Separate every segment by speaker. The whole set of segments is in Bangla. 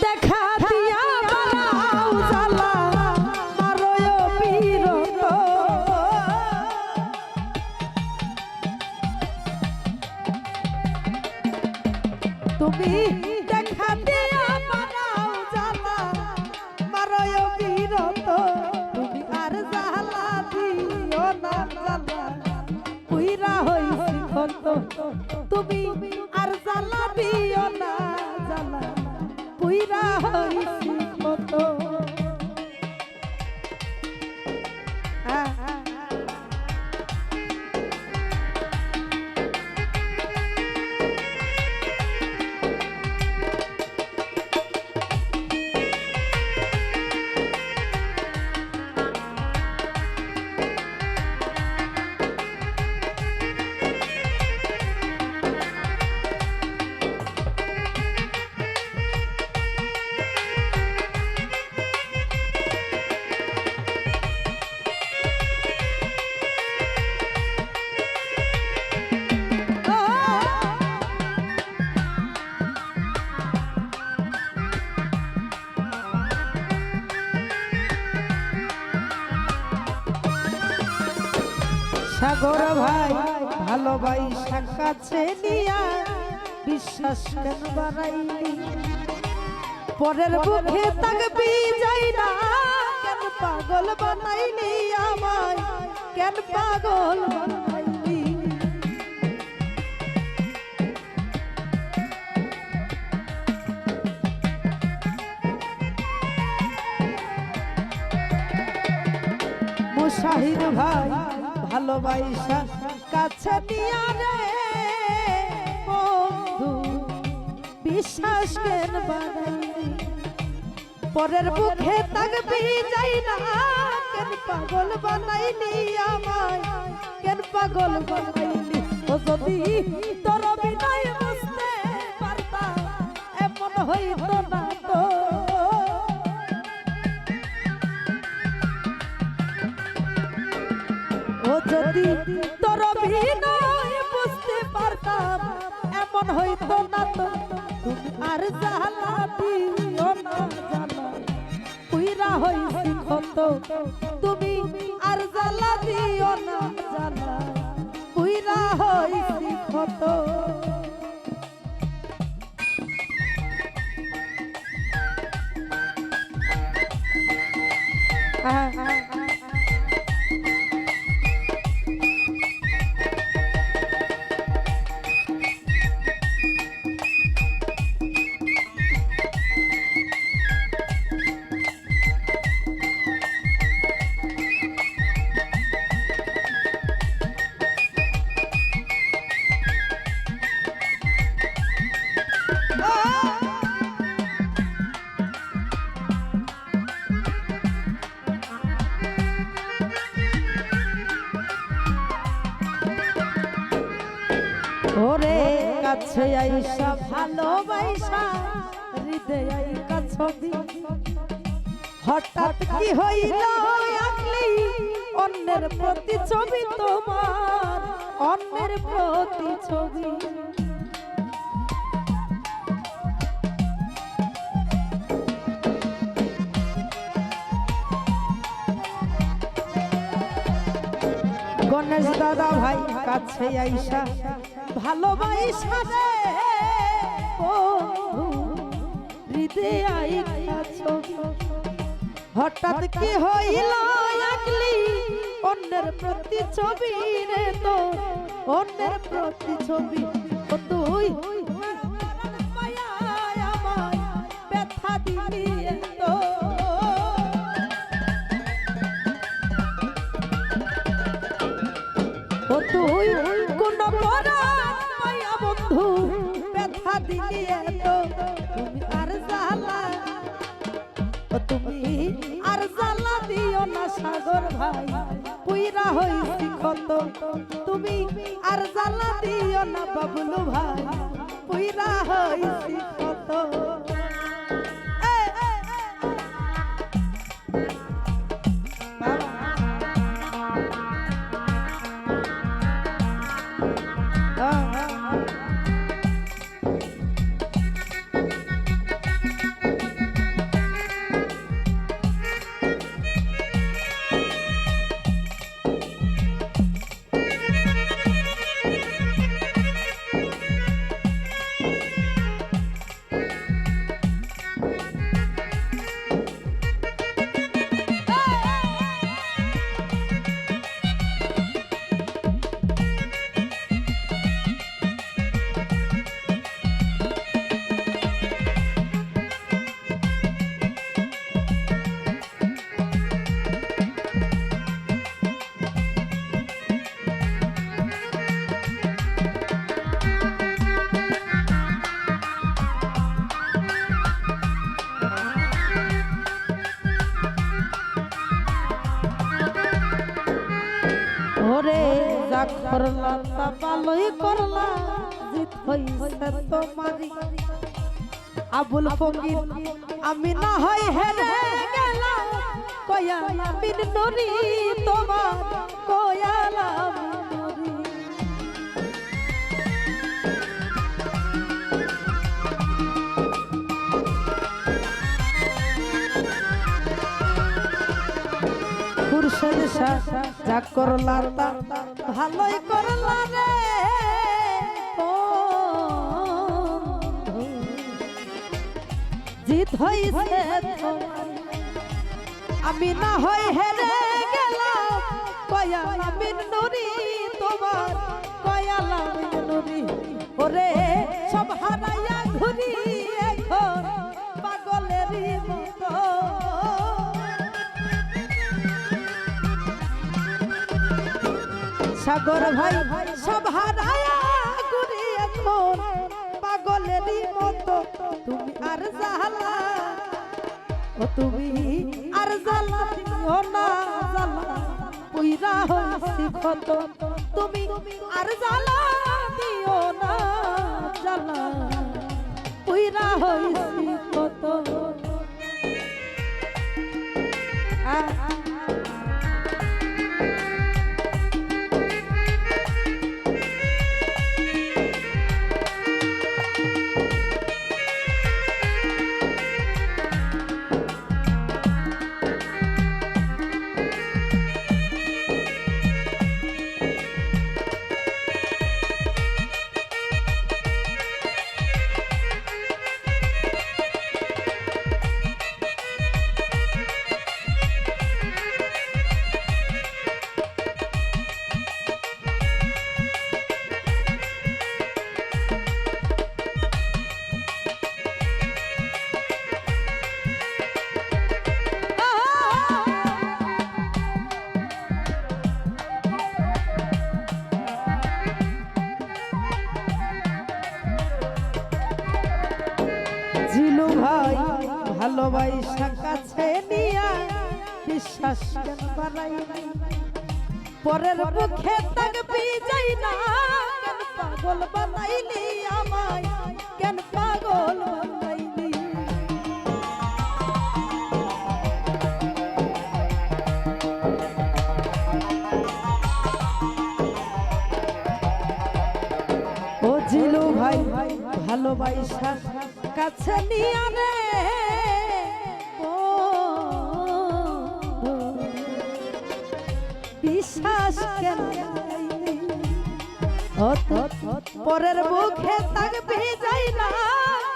Speaker 1: দেখা দিয়া বারাও জ্বালা মারয় বিরত তুমি দেখা দিয়া বারাও জ্বালা মারয় বিরত তুমি আর জ্বালা দিও না জ্বালা পুইরা হইছি ক্ষত তুমি আর জ্বালা দিও না জ্বালা পুইরা হইছি ক্ষত সাগর ভাই ভালোবাসা কাছে নিয়া বিশ্বাস কেন বাড়াইলি পরের বুকে তাকবি যাই না কেন পাগল বানাইলি আমায় কেন পাগল বানাইলি মুশাহিদ ভাই ভালোবাসা কাছে নিয়া রে বন্ধু বিশ্বাস কেন বাড়াইলি পরের বুকে তাকবি যাই না কেন পাগল বানাইলি আমায় কেন পাগল বানাইলি ও যদি তোর বিনয় বুঝতে পারতাম এমন হইতো না তো ও যদি তোর বিনয় বুঝতে পারতাম এমন হইতো না তো তুমি আর জ্বালা দিও না জ্বালা পুইরা হইছি ক্ষত তুমি আর জ্বালা দিও না জ্বালা পুইরা হইছি ক্ষত ওরে কাছে আইসা ভালোবাসা হৃদয় ছবি হঠাৎ কি হইল আঁকলি অন্যের প্রতি ছবি তোমার অন্যের প্রতি ছবি গণেশ দাদা ভাই কাছে আইসা ভালোবাসা রে বন্ধু হৃদয় আইসা ছবি হঠাৎ কি হইল আঁকলি অন্যের প্রতি ছবি রে তো অন্যের প্রতি ছবি ও তুই আমায় ব্যথা দিলি তো ও তুই কোন মায়া বন্ধু ব্যথা দিলি তো তুমি আর জ্বালা ও তুমি আর জ্বালা দিও না সাগর ভাই পুইরা হইছি ক্ষত তুমি আর জ্বালা দিও না বাবলু ভাই পুইরা হইছি ক্ষত ওরে যা করলা তা ভালোই করলা জিত হইছে তোমারই আবুল ফকির আমি না হয় হেরে গেলাম কয়ালা বিন নরি তোমার কয়ালা খুরশেদ শাহ যা করলা তা ভালোই করলা রে জিত হইছে আমি না হয় হেরে গেলাম কয়ালা বিন নুরি তোমার কয়ালা বিন নুরি ওরে সব হারাইয়া ঘুরি এখন পাগলেরই মতো সাগর ভাই সব হারাইয়া ঘুরি এখন পাগলেরই মতো তুমি আর জালা ও তুমি আর জালা দিও না জালা পুইরা হইছি কত তুমি আর জালা দিও না জালা পুইরা হইছি কত জিলু ভাই ভালোবাসা কাছে নিয়া বিশ্বাস কেন বাড়াই পরের মুখে তাকবি যাই না কেন পাগল বানাইলি আমায় কেন পাগল বানাইলি ও জিলু ভাই ভালোবাসা কাছে নিয়া রে বিশ্বাস কেন পরের মুখে তাকবি যাই না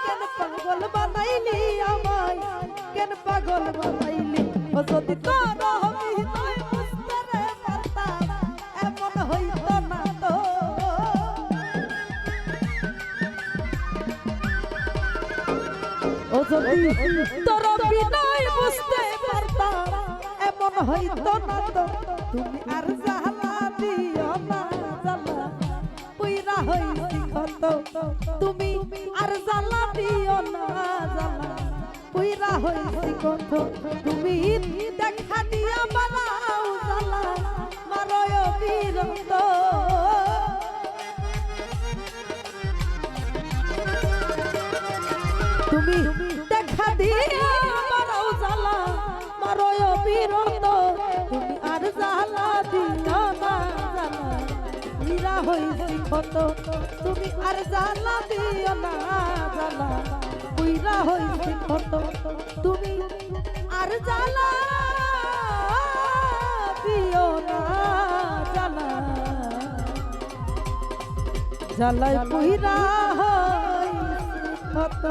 Speaker 1: কেন পাগল বানাইলি আমায় কেন পাগল বানাইলি ও যদি তোর হৃদয় বুঝতে রে পারতাম এমন হইতো না তো ও যদি তোর বিনয় বুঝতে পারতাম এমন হইতো না তো তুমি আর জালা দিও না জালা পুইরা হইছি কত তুমি আর জালা দিও না জালা পুইরা হইছি কত তুমি দেখা দিয়া বানাও জালা মারয় বিরত তুমি দেখা দিয়া বানাও জালা মারয় বিরত তুমি আর জালা দিও না জালা হীরা হইছি কত তুমি আর জালা দিও না জালা হীরা হইছি কত তুমি আর জালা দিও না জালা জালাই হীরা হইছি কত